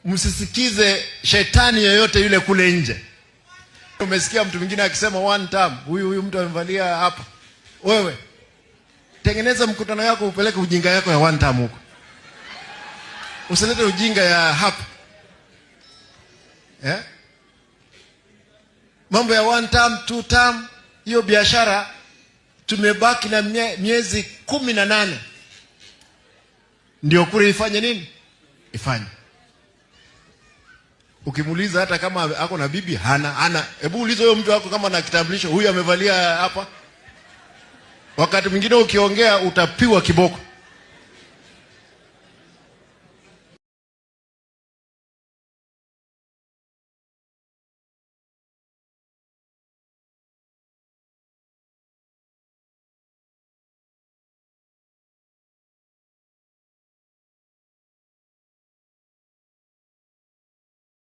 msisikize shetani yoyote yule kule nje. Umesikia mtu mwingine akisema one time, huyu mtu amevalia hapa. Wewe tengeneza mkutano yako, upeleke ujinga yako ya one time huko. Usilete ujinga ya hapa. Mambo ya one time, two time, hiyo biashara tumebaki na miezi 18. Ndio kule ifanye nini? Ifanye. Ukimuuliza hata kama ako na bibi hana. Hebu uliza huyo mtu wako kama na kitambulisho, huyu amevalia hapa. Wakati mwingine ukiongea utapiwa kiboko.